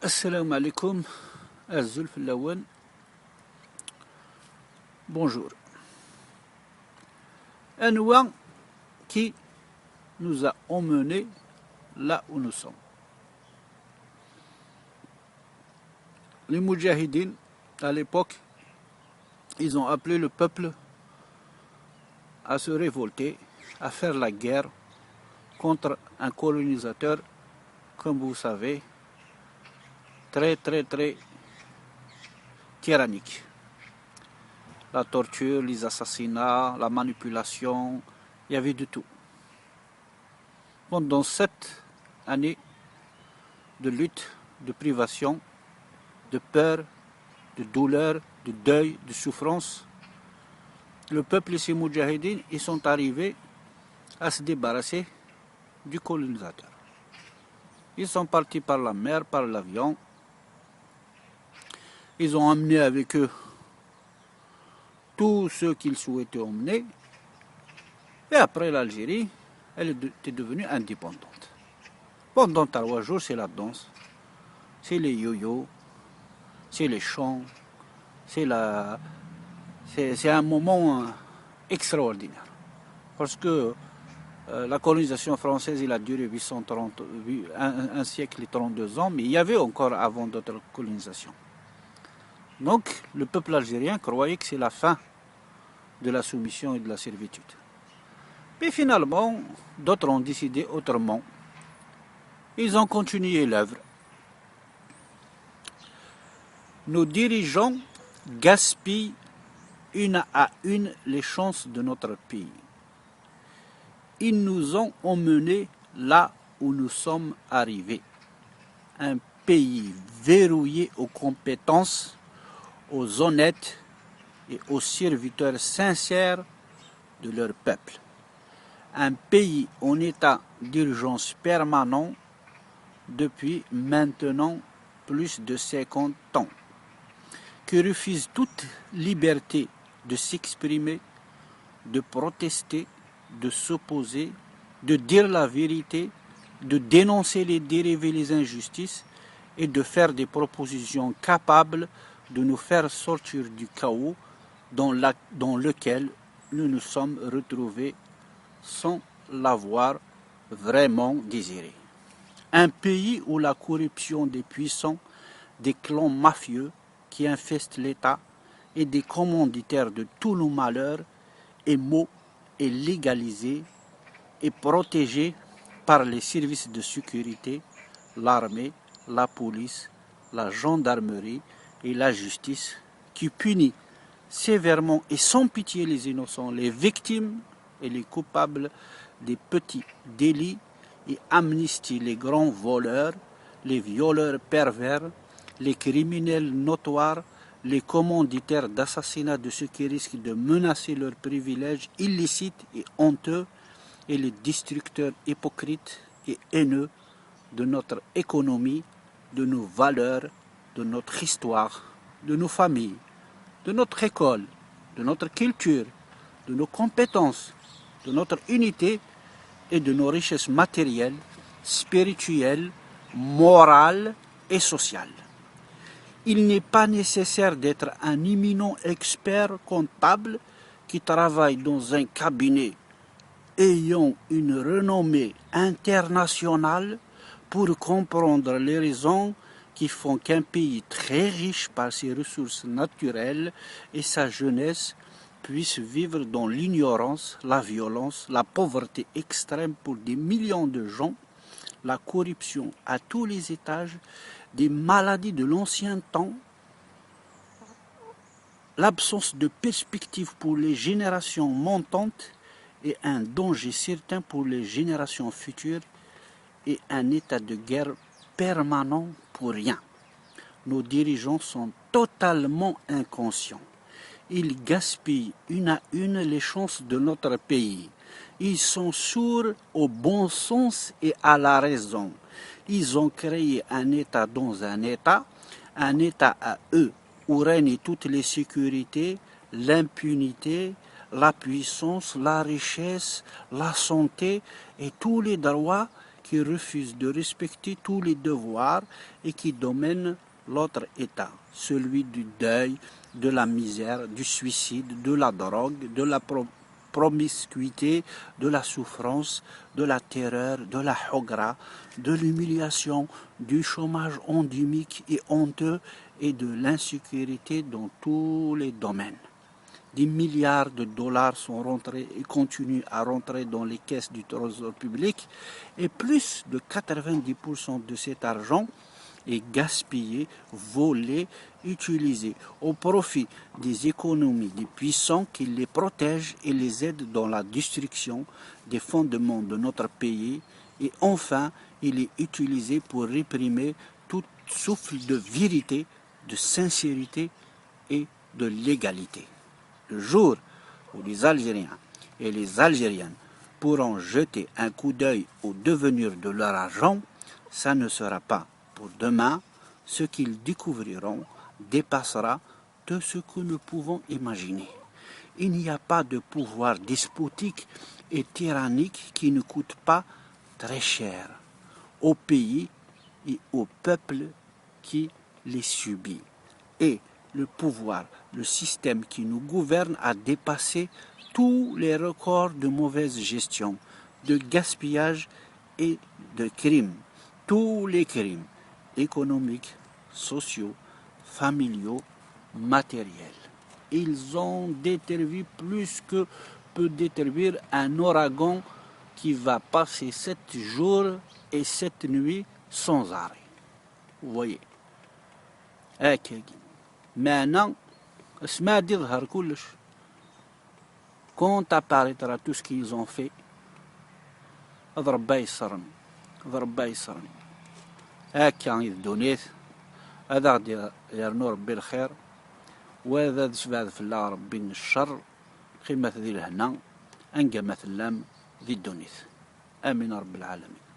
Assalamu alaikum, Azulf Lawan. Bonjour. Un ouan qui nous a emmenés là où nous sommes. Les Moudjahidines, à l'époque, ils ont appelé le peuple à se révolter, à faire la guerre contre un colonisateur, comme vous savez, très tyrannique. La torture, les assassinats, la manipulation, il y avait de tout. Pendant 7 années de lutte, de privation, de peur, de douleur, de deuil, de souffrance, le peuple et ses moudjahidines, ils sont arrivés à se débarrasser du colonisateur. Ils sont partis par la mer, par l'avion. Ils ont emmené avec eux tous ceux qu'ils souhaitaient emmener. Et après, l'Algérie, elle était devenue indépendante. Pendant 3 jours, c'est la danse, c'est les yo-yo, c'est les chants, c'est un moment extraordinaire. Parce que la colonisation française, il a duré 1 siècle et 32 ans, mais il y avait encore avant d'autres colonisations. Donc, le peuple algérien croyait que c'est la fin de la soumission et de la servitude. Mais finalement, d'autres ont décidé autrement. Ils ont continué l'œuvre. Nos dirigeants gaspillent une à une les chances de notre pays. Ils nous ont emmenés là où nous sommes arrivés. Un pays verrouillé aux compétences, aux honnêtes et aux serviteurs sincères de leur peuple. Un pays en état d'urgence permanent depuis maintenant plus de 50 ans, qui refuse toute liberté de s'exprimer, de protester, de s'opposer, de dire la vérité, de dénoncer les dérives et les injustices et de faire des propositions capables de nous faire sortir du chaos dans lequel nous nous sommes retrouvés sans l'avoir vraiment désiré. Un pays où la corruption des puissants, des clans mafieux qui infestent l'État et des commanditaires de tous nos malheurs est légalisé et protégé par les services de sécurité, l'armée, la police, la gendarmerie et la justice qui punit sévèrement et sans pitié les innocents, les victimes et les coupables des petits délits et amnistie les grands voleurs, les violeurs pervers, les criminels notoires, les commanditaires d'assassinats de ceux qui risquent de menacer leurs privilèges illicites et honteux et les destructeurs hypocrites et haineux de notre économie, de nos valeurs, de notre histoire, de nos familles, de notre école, de notre culture, de nos compétences, de notre unité et de nos richesses matérielles, spirituelles, morales et sociales. Il n'est pas nécessaire d'être un éminent expert comptable qui travaille dans un cabinet ayant une renommée internationale pour comprendre les raisons qui font qu'un pays très riche par ses ressources naturelles et sa jeunesse puisse vivre dans l'ignorance, la violence, la pauvreté extrême pour des millions de gens, la corruption à tous les étages, des maladies de l'ancien temps, l'absence de perspective pour les générations montantes et un danger certain pour les générations futures et un état de guerre permanent pour rien. Nos dirigeants sont totalement inconscients. Ils gaspillent une à une les chances de notre pays. Ils sont sourds au bon sens et à la raison. Ils ont créé un État dans un État à eux, où règnent toutes les sécurités, l'impunité, la puissance, la richesse, la santé et tous les droits qui refuse de respecter tous les devoirs et qui domine l'autre État, celui du deuil, de la misère, du suicide, de la drogue, de la promiscuité, de la souffrance, de la terreur, de la hogra, de l'humiliation, du chômage endémique et honteux et de l'insécurité dans tous les domaines. Des milliards de dollars sont rentrés et continuent à rentrer dans les caisses du trésor public et plus de 90% de cet argent est gaspillé, volé, utilisé au profit des économies des puissants qui les protègent et les aident dans la destruction des fondements de notre pays. Et enfin, il est utilisé pour réprimer tout souffle de vérité, de sincérité et de légalité. Le jour où les Algériens et les Algériennes pourront jeter un coup d'œil au devenir de leur argent, ça ne sera pas pour demain. Ce qu'ils découvriront dépassera tout ce que nous pouvons imaginer. Il n'y a pas de pouvoir despotique et tyrannique qui ne coûte pas très cher au pays et au peuple qui les subit. Et le pouvoir, le système qui nous gouverne a dépassé tous les records de mauvaise gestion, de gaspillage et de crimes. Tous les crimes économiques, sociaux, familiaux, matériels. Ils ont déterminé plus que peut déterminer un ouragan qui va passer 7 jours et 7 nuits sans arrêt. Vous voyez. Maintenant, اسمع دي ظهر كلش كونت apparaîtra tout ce qu'ils ont fait اضرب باي الصرن اضرب باي الصرن هاكا يدونيت هذا غادي يرنو ربي الخير وهذا دسبعد في الله ربي الشر خيمة ذي الهنا انقى مثلام ذي الدونيت امين رب العالمين.